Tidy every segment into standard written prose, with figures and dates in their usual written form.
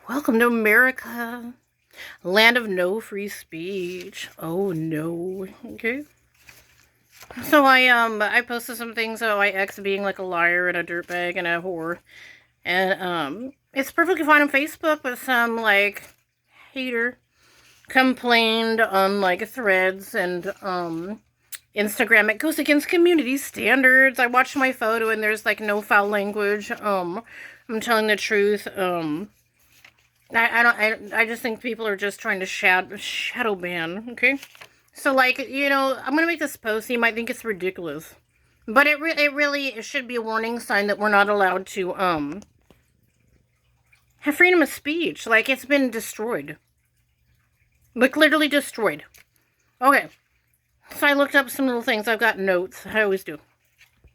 Welcome to America, land of no free speech. Oh no. Okay. So I posted some things about my ex being like a liar and a dirtbag and a whore, and it's perfectly fine on Facebook, but some like hater complained on like Threads and Instagram. It goes against community standards. I watched my photo and there's like no foul language. I'm telling the truth. I just think people are just trying to shadow ban, okay? So, like, I'm gonna make this post, you might think it's ridiculous. But it should be a warning sign that we're not allowed to, have freedom of speech. Like, it's been destroyed. Like, literally destroyed. Okay. So I looked up some little things. I've got notes. I always do.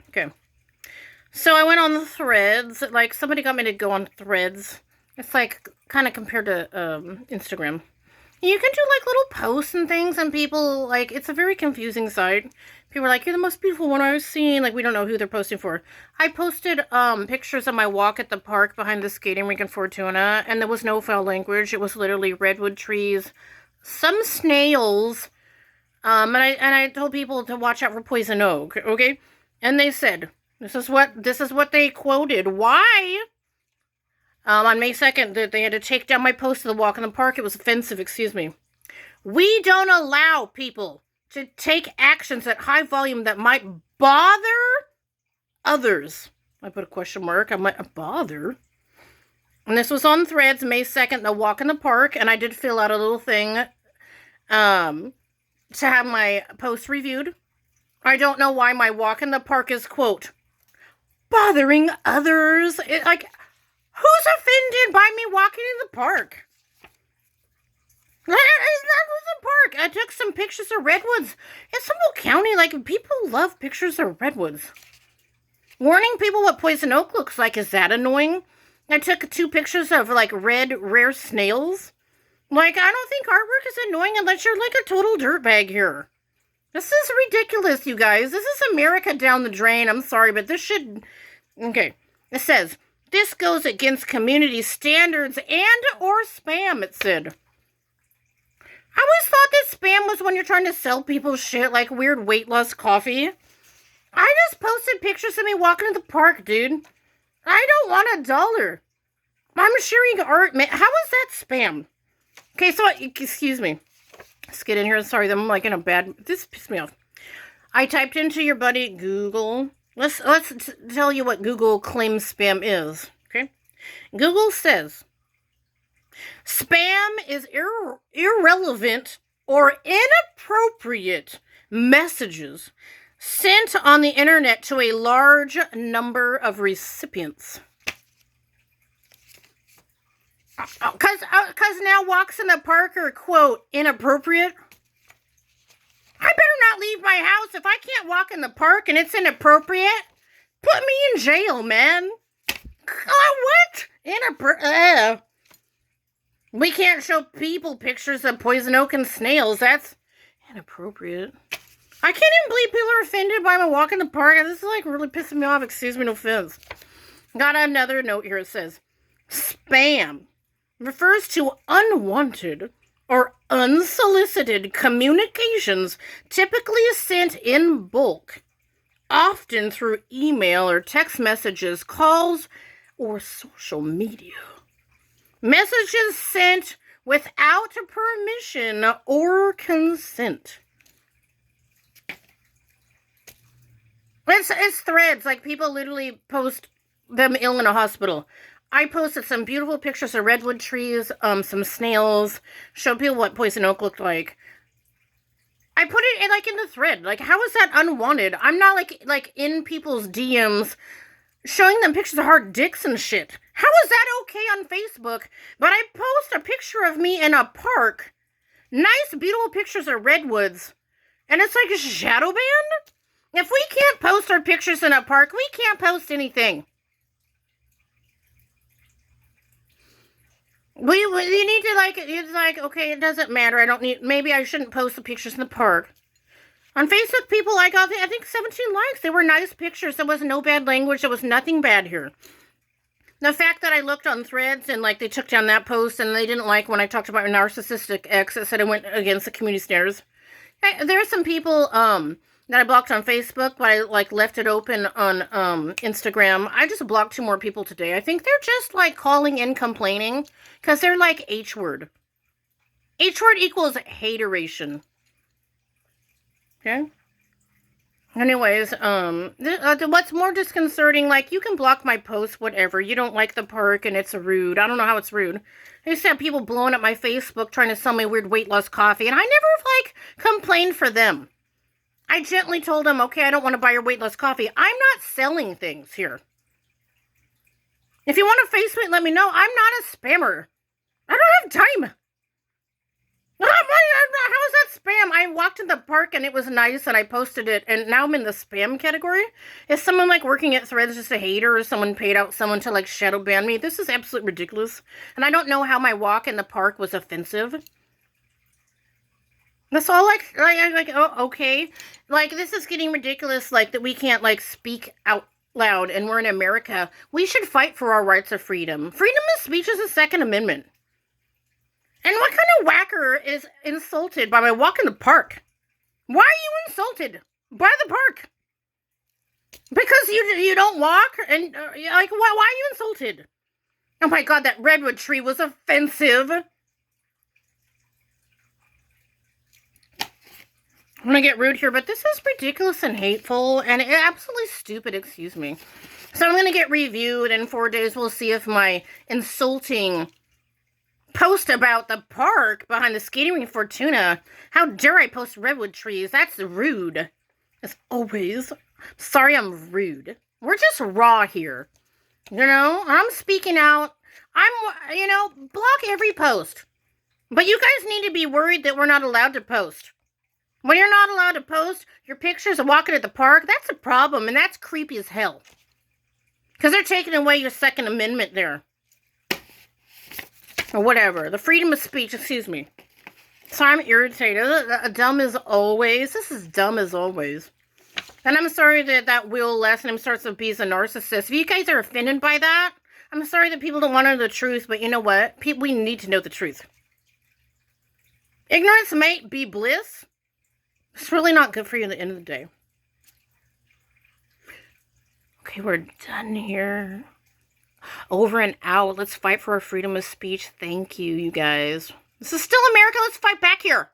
Okay. So I went on the Threads. Like, somebody got me to go on Threads. It's like kind of compared to Instagram. You can do like little posts and things, and people like it's a very confusing site. People are like, "You're the most beautiful one I've seen." Like we don't know who they're posting for. I posted pictures of my walk at the park behind the skating rink in Fortuna, and there was no foul language. It was literally redwood trees, some snails, and I told people to watch out for poison oak. Okay, and they said this is what they quoted. Why? On May 2nd, they had to take down my post of the walk in the park. It was offensive, excuse me. We don't allow people to take actions at high volume that might bother others. I put a question mark. I might bother. And this was on Threads, May 2nd, the walk in the park. And I did fill out a little thing to have my post reviewed. I don't know why my walk in the park is, quote, bothering others. Who's offended by me walking in the park? That was the park. I took some pictures of redwoods. It's Humboldt County. Like, people love pictures of redwoods. Warning people what poison oak looks like. Is that annoying? I took 2 pictures of, like, red, rare snails. Like, I don't think artwork is annoying unless you're, like, a total dirtbag here. This is ridiculous, you guys. This is America down the drain. I'm sorry, but this should... Okay. It says... This goes against community standards and or spam, it said. I always thought that spam was when you're trying to sell people shit like weird weight loss coffee. I just posted pictures of me walking to the park, dude. I don't want $1. I'm sharing art, man. How is that spam? Okay, so, excuse me. Let's get in here. Sorry, I'm like in a bad... This pissed me off. I typed into your buddy Google... Let's tell you what Google claims spam is, okay? Google says, spam is irrelevant or inappropriate messages sent on the internet to a large number of recipients. Because now walks in the park are, quote, inappropriate. I better not leave my house if I can't walk in the park and it's inappropriate. Put me in jail, man. What? Inappropriate. We can't show people pictures of poison oak and snails. That's inappropriate. I can't even believe people are offended by my walk in the park. This is like really pissing me off. Excuse me, no offense. Got another note here. It says, spam refers to unwanted or unsolicited communications typically sent in bulk, often through email or text messages, calls, or social media. Messages sent without permission or consent. It's Threads. Like, people literally post them ill in a hospital. I posted some beautiful pictures of redwood trees, some snails, showed people what poison oak looked like. I put it in the thread. Like, how is that unwanted? I'm not like in people's DMs showing them pictures of hard dicks and shit. How is that okay on Facebook? But I post a picture of me in a park, nice beautiful pictures of redwoods, and it's like a shadow ban? If we can't post our pictures in a park, we can't post anything. You need to, it's like, okay, it doesn't matter. Maybe I shouldn't post the pictures in the park. On Facebook, people, I think 17 likes. They were nice pictures. There was no bad language. There was nothing bad here. The fact that I looked on Threads and like they took down that post and they didn't like when I talked about my narcissistic ex that said I went against the community standards. Hey, there are some people that I blocked on Facebook, but I like left it open on Instagram. I just blocked 2 more people today. I think they're just like calling in complaining because they're like H word. H word equals hateration. Okay. Anyways, what's more disconcerting, like, you can block my post, whatever. You don't like the park and it's rude. I don't know how it's rude. I used to have people blowing up my Facebook trying to sell me weird weight loss coffee, and I never, like, complained for them. I gently told them, okay, I don't want to buy your weight loss coffee. I'm not selling things here. If you want to face me, let me know. I'm not a spammer. I don't have time. How is that spam? I walked in the park and it was nice and I posted it and now I'm in the spam category? Is someone like working at Threads just a hater or someone paid out someone to like shadow ban me? This is absolutely ridiculous. And I don't know how my walk in the park was offensive. That's all like, oh, okay. Like, this is getting ridiculous, like, that we can't, like, speak out loud and we're in America. We should fight for our rights of freedom. Freedom of speech is the Second Amendment. And what kind of whacker is insulted by my walk in the park? Why are you insulted by the park? Because you don't walk? And, like, why are you insulted? Oh my god, that redwood tree was offensive. I'm gonna get rude here, but this is ridiculous and hateful and absolutely stupid, excuse me. So I'm gonna get reviewed in 4 days. We'll see if my insulting post about the park behind the skating rink Fortuna. How dare I post redwood trees? That's rude. As always. Sorry I'm rude. We're just raw here. You know, I'm speaking out. Block every post. But you guys need to be worried that we're not allowed to post. When you're not allowed to post your pictures of walking at the park, that's a problem, and that's creepy as hell. Because they're taking away your Second Amendment there. Or whatever. The freedom of speech, excuse me. So I'm irritated. Dumb as always. This is dumb as always. And I'm sorry that Will last name starts with B as a narcissist. If you guys are offended by that, I'm sorry that people don't want to know the truth, but you know what? We need to know the truth. Ignorance might be bliss. It's really not good for you at the end of the day. Okay, we're done here. Over and out. Let's fight for our freedom of speech. Thank you, you guys. This is still America. Let's fight back here.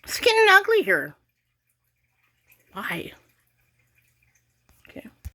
It's getting ugly here. Why?